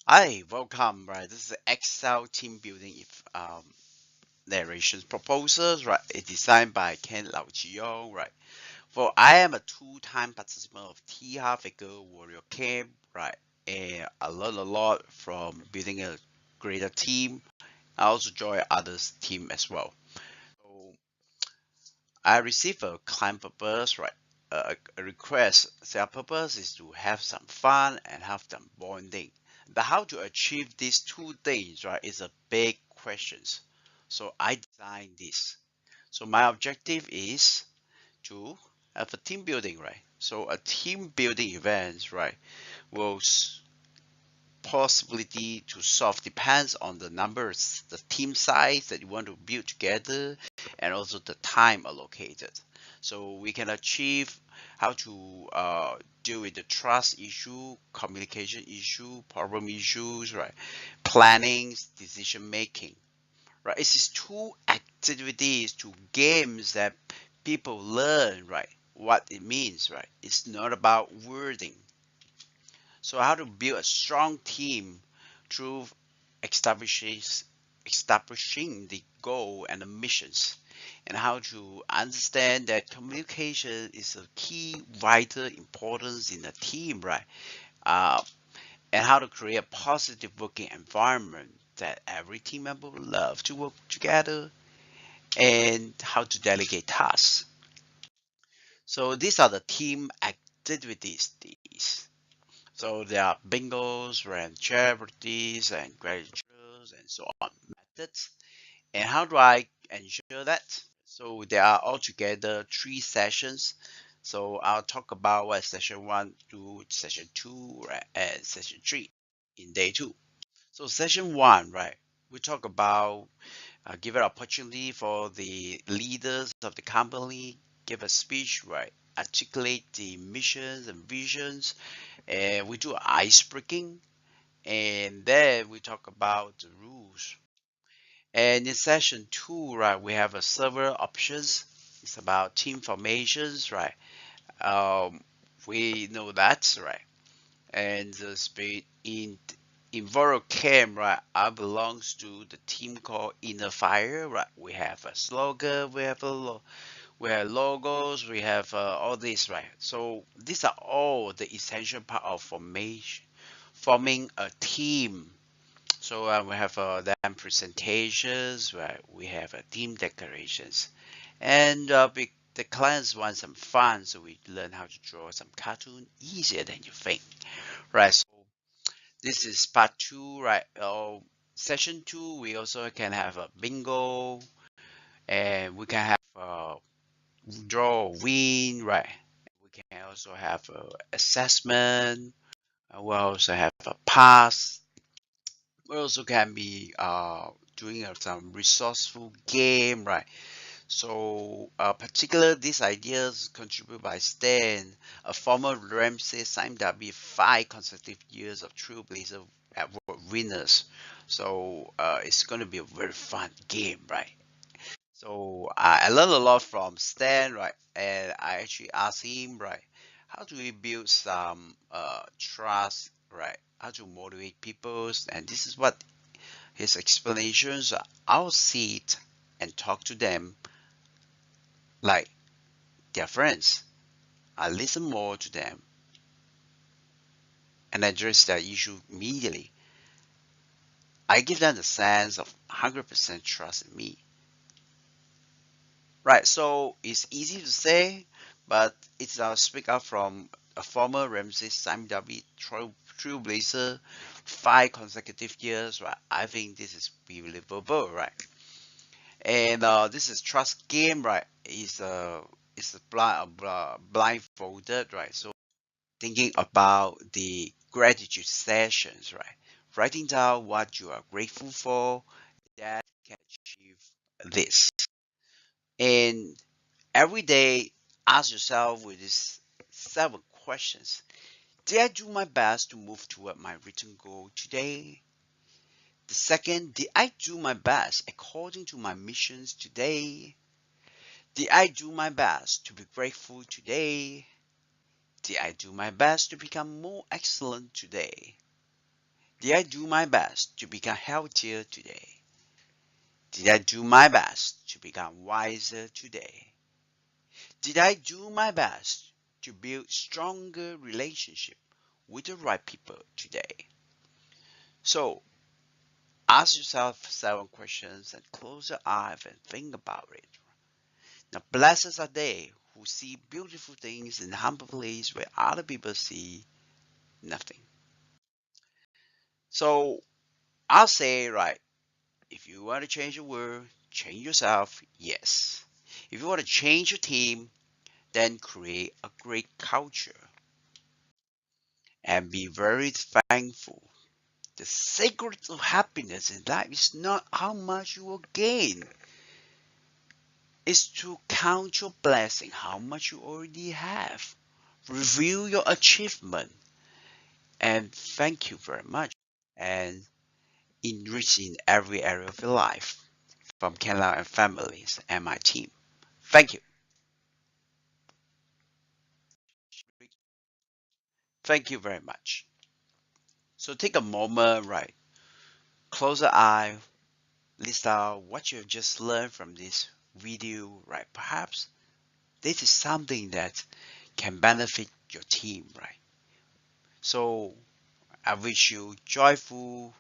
Hi, welcome. Right, this is Excel team building if narrations proposals. Right, it's designed by Ken Lao Chiong. Right, for I am a two-time participant of TR Figure Warrior Camp. Right, and I learned a lot from building a greater team. I also join others team as well. So I received a client purpose. Right. A request. Their purpose is to have some fun and have some bonding. But how to achieve these two things, right, is a big questions. So I designed this. So my objective is to have a team building, right? So a team building events, right, will possibility to solve depends on the numbers, the team size that you want to build together, and also the time allocated. So we can achieve how to deal with the trust issue, communication issue, problem issues, right? Planning, decision making, right? It's these two activities, two games that people learn, right? What it means, right? It's not about wording. So how to build a strong team through establishing the goal and the missions, and how to understand that communication is a key vital importance in a team, right? Uh, and how to create a positive working environment that every team member will love to work together, and how to delegate tasks. So these are the team activities. So there are bingos, random charities, and gratitudes, and so on methods. And how do I ensure that? So there are altogether three sessions. So I'll talk about what session one to session two, right, and session three in day two. So session one, right, we talk about give an opportunity for the leaders of the company, give a speech, right, articulate the missions and visions, and we do ice breaking, and then we talk about the rules. And in session two, right, we have a several options. It's about team formations, right? Um, we know that, right? And the spirit in Camp, right, I belongs to the team called Inner Fire, right? We have a slogan, we have logos, we have all this, right? So these are all the essential part of forming a team. So we have then presentations, right? We have team decorations, and the clients want some fun, so we learn how to draw some cartoon easier than you think, right? So this is part two, right? Session two, we also can have a bingo, and we can have draw a win, right? We can also have a assessment. We also have a pass. We also can be doing some resourceful game, right? So, particular these ideas contributed by Stan, a former Ramsey signed up with 5 consecutive years of Trailblazer award winners. So, it's going to be a very fun game, right? So, I learned a lot from Stan, right? And I actually asked him, right, how do we build some trust, right? How to motivate people? And this is what his explanations are. I'll sit and talk to them like their friends. I listen more to them and address their issue immediately. I give them the sense of 100% trust in me. Right, so it's easy to say, but it's a speak up from a former Ramsey Simon W. Trailblazer, 5 consecutive years, right? I think this is believable, right? And this is trust game, right? It's a blindfolded, right? So thinking about the gratitude sessions, right? Writing down what you are grateful for, that can achieve this. And every day, ask yourself with these 7 questions. Did I do my best to move toward my written goal today? The second, did I do my best according to my missions today? Did I do my best to be grateful today? Did I do my best to become more excellent today? Did I do my best to become healthier today? Did I do my best to become wiser today? Did I do my best to build stronger relationship with the right people today? So ask yourself 7 questions and close your eyes and think about it. Now, blessed are they who see beautiful things in humble place where other people see nothing. So I'll say, right, if you want to change the world, change yourself, yes. If you want to change your team, then create a great culture and be very thankful. The secret of happiness in life is not how much you will gain, it's to count your blessing, how much you already have. Review your achievement and thank you very much. And enrich in every area of your life from Ken Lau and families and my team. Thank you. Thank you very much. So take a moment, right? Close your eye, list out what you have just learned from this video, right? Perhaps this is something that can benefit your team, right? So I wish you joyful